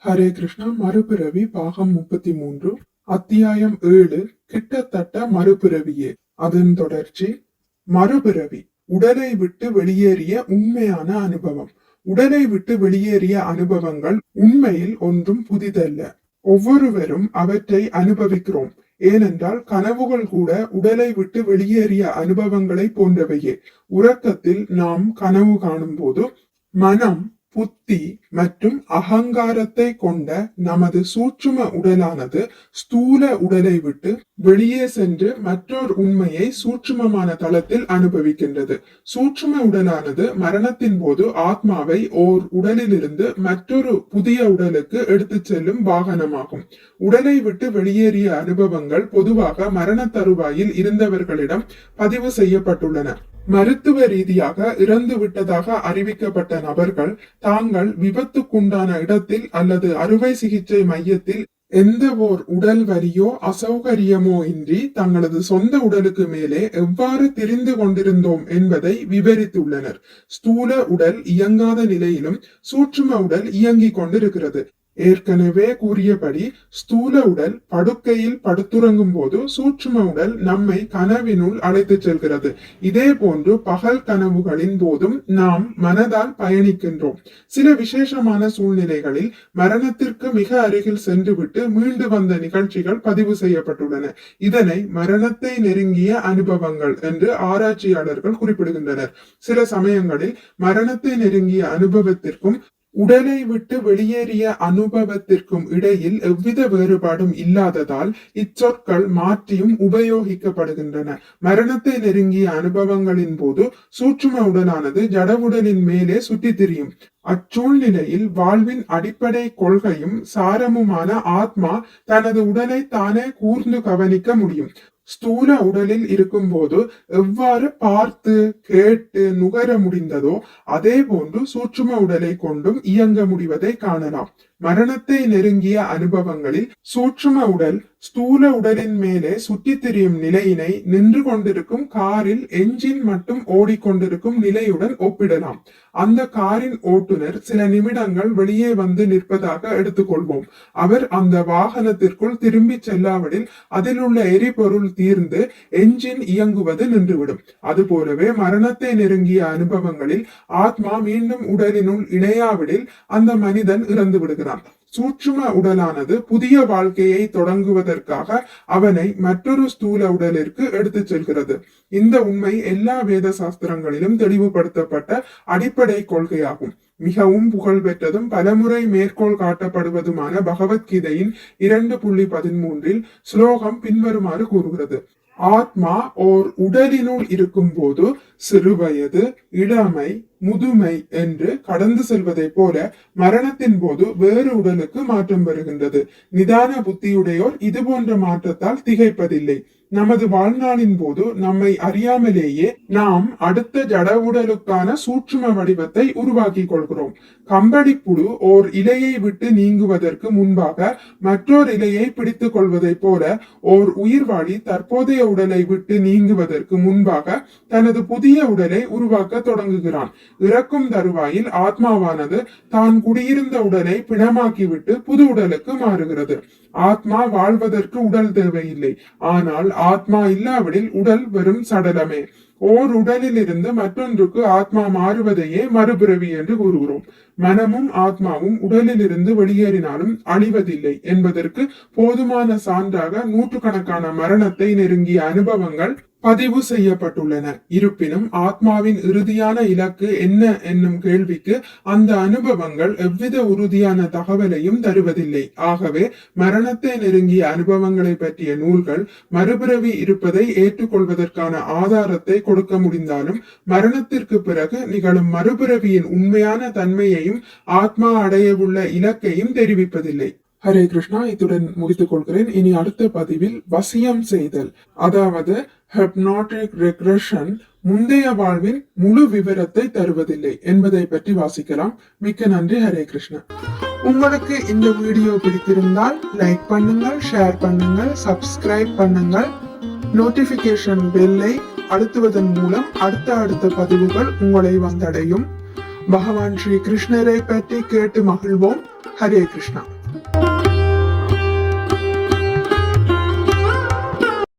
ஹரே கிருஷ்ணா. மறுபிறவி பாகம் 33, அத்தியாயம் 7, கிட்டத்தட்ட மறுபிறவியே. அதன் தொடர்ச்சி. மறுபிறவி, உடலை விட்டு வெளியேறிய உண்மையான அனுபவம். உடலை விட்டு வெளியேறிய அனுபவங்கள் உண்மையில் ஒன்றும் புதிதல்ல. ஒவ்வொருவரும் அவற்றை அனுபவிக்கிறோம். ஏனென்றால் கனவுகள் கூட உடலை விட்டு வெளியேறிய அனுபவங்களை போன்றவையே. உறக்கத்தில் நாம் கனவு காணும் போது மனம், புத்தி மற்றும் அகங்காரத்தை கொண்ட நமது சூட்சும உடலானது ஸ்தூல உடலை விட்டு வெளியே சென்று மற்றொரு உண்மையை சூட்சுமமான தளத்தில் அனுபவிக்கின்றது. சூட்சும உடலானது மரணத்தின் போது ஆத்மாவை ஓர் உடலிலிருந்து மற்றொரு புதிய உடலுக்கு எடுத்து செல்லும் வாகனமாகும். உடலை விட்டு வெளியேறிய அனுபவங்கள் பொதுவாக மரண தருவாயில் இருந்தவர்களிடம் பதிவு செய்யப்பட்டுள்ளன. மருத்துவ ரீதியாக இறந்து விட்டதாக அறிவிக்கப்பட்ட நபர்கள் தாங்கள் விபத்துக்குண்டான இடத்தில் அல்லது அறுவை சிகிச்சை மையத்தில் எந்த ஓர் உடல் வலியோ அசௌகரியமோ இன்றி தங்களது சொந்த உடலுக்கு மேலே எவ்வாறு திரிந்து கொண்டிருந்தோம் என்பதை விவரித்துள்ளனர். ஸ்தூல உடல் இயங்காத நிலையிலும் சூட்சும உடல் இயங்கிக் கொண்டிருக்கிறது. ஏற்கனவே கூறியபடி ஸ்தூல உடல் படுக்கையில் படுத்துறங்கும் போது சூட்சும உடல் நம்மை கனவினுள் அழைத்து செல்கிறது. இதே போன்று பகல் கனவுகளின் போதும் நாம் மனதால் பயணிக்கின்றோம். சில விசேஷமான சூழ்நிலைகளில் மரணத்திற்கு மிக அருகில் சென்றுவிட்டு மீண்டு வந்த நிகழ்ச்சிகள் பதிவு செய்யப்பட்டுள்ளன. இதனை மரணத்தை நெருங்கிய அனுபவங்கள் என்று ஆராய்ச்சியாளர்கள் குறிப்பிடுகின்றனர். சில சமயங்களில் மரணத்தை நெருங்கிய அனுபவத்திற்கும் உடலை விட்டு வெளியேறிய அனுபவத்திற்கும் இடையில் எவ்வித வேறுபாடும் இல்லாததால் இச்சொற்கள் மாற்றியும் உபயோகிக்கப்படுகின்றன. மரணத்தை நெருங்கிய அனுபவங்களின் போது சூட்சும உடலானது ஜடவுடலின் மேலே சுற்றி திரியும். அச்சூழ்நிலையில் வாழ்வின் அடிப்படை கொள்கையும் சாரமுமான ஆத்மா தனது உடலை தானே கூர்ந்து கவனிக்க முடியும். ஸ்தூல உடலில் இருக்கும் போது எவ்வாறு பார்த்து கேட்டு நுகர முடிந்ததோ அதே போன்று சூட்சும உடலை கொண்டும் இயங்க முடிவதை காணலாம். மரணத்தை நெருங்கிய அனுபவங்களில் சூட்சும உடல் ஸ்தூல உடலின் மேலே சுற்றி திரியும் நிலையினை நின்று கொண்டிருக்கும் காரில் என்ஜின் மட்டும் ஓடிக்கொண்டிருக்கும் நிலையுடன் ஒப்பிடலாம். அந்த காரின் ஓட்டுநர் சில நிமிடங்கள் வெளியே வந்து நிற்பதாக எடுத்துக்கொள்வோம். அவர் அந்த வாகனத்திற்குள் திரும்பி செல்லாவிடில் அதில் உள்ள எரிபொருள் தீர்ந்து என்ஜின் இயங்குவது நின்றுவிடும். அதுபோலவே மரணத்தை நெருங்கிய அனுபவங்களில் ஆத்மா மீண்டும் உடலினுள் இணையாவிடில் அந்த மனிதன் இறந்து விடுகிறான். சூட்சும உடலானது புதிய வாழ்க்கையை தொடங்குவதற்காக அவனை மற்றொரு ஸ்தூல உடலிற்கு எடுத்து செல்கிறது. இந்த உண்மை எல்லா வேத சாஸ்திரங்களிலும் தெளிவுபடுத்தப்பட்ட அடிப்படை கொள்கையாகும். மிகவும் புகழ்பெற்றதும் பலமுறை மேற்கோள் காட்டப்படுவதுமான பகவத்கீதையின் 2.13 ஸ்லோகம் பின்வருமாறு கூறுகிறது. ஆத்மா ஓர் உடலினுள் இருக்கும் போது சிறுவயது, இளமை, முதுமை என்று கடந்து செல்வதை போல மரணத்தின் போது வேறு உடலுக்கு மாற்றம் வருகின்றது. நிதான புத்தியுடையோர் இது போன்ற மாற்றத்தால் திகைப்பதில்லை. நமது வாழ்நாளின் போது நம்மை அறியாமலேயே நாம் அடுத்த ஜட உடலுக்கான சூட்சும வடிவத்தை உருவாக்கி கொள்கிறோம். கம்பளிப்புழு ஓர் இலையை விட்டு நீங்குவதற்கு முன்பாக மற்றொரு இலையை பிடித்துக் கொள்வதை போல ஓர் உயிர்வாழி தற்போதைய உடலை விட்டு நீங்குவதற்கு முன்பாக தனது புதிய உடலை உருவாக்க தொடங்குகிறான். இறக்கும் தருவாயில் ஆத்மாவானது தான் குடியிருந்த உடலை பிணமாக்கிவிட்டு புது உடலுக்கு மாறுகிறது. ஆத்மா வாழ்வதற்கு உடல் தேவையில்லை. ஆனால் ஆத்மா இல்லாவிடில் உடல் வெறும் சடலமே. ஓர் உடலில் இருந்து மற்றொன்றுக்கு ஆத்மா மாறுவதையே மறுபிறவி என்று கூறுகிறோம். மனமும் ஆத்மாவும் உடலில் இருந்து வெளியேறினாலும் அழிவதில்லை என்பதற்கு போதுமான சான்றாக நூற்றுக்கணக்கான மரணத்தை நெருங்கிய அனுபவங்கள் பதிவு செய்யப்பட்டுள்ளன. இருப்பினும் ஆத்மாவின் இறுதியான இலக்கு என்ன என்னும் கேள்விக்கு அந்த அனுபவங்கள் எவ்வித உறுதியான தகவலையும் தருவதில்லை. ஆகவே மரணத்தை நெருங்கிய அனுபவங்களை பற்றிய நூல்கள் மறுபிறவி இருப்பதை ஏற்றுக்கொள்வதற்கான ஆதாரத்தை கொடுக்க முடிந்தாலும் மரணத்திற்கு பிறகு நிகழும் மறுபிறவியின் உண்மையான தன்மையையும் ஆத்மா அடையவுள்ள இலக்கையும் தெரிவிப்பதில்லை. ஹரே கிருஷ்ணா. இத்துடன் முடித்துக் கொள்கிறேன். இனி அடுத்த பதிவில் வசியம் செய்தல், அதாவது ஹிப்னாட்டிக் ரெக்ரெஷன், முந்தைய வாழ்வின் முழு விவரத்தை தருவதில்லை என்பதை பற்றி வாசிக்கலாம். மிக்க நன்றி. ஹரே கிருஷ்ணா. உங்களுக்கு இந்த வீடியோ பிடித்திருந்தால் லைக் பண்ணுங்கள், ஷேர் பண்ணுங்கள், சப்ஸ்கிரைப் பண்ணுங்கள். நோட்டிபிகேஷன் பெல்லை அழுத்துவதன் மூலம் அடுத்த பதிவுகள் உங்களை வந்தடையும். பகவான் ஸ்ரீ கிருஷ்ணரை பற்றி கேட்டு மகிழ்வோம். ஹரே கிருஷ்ணா.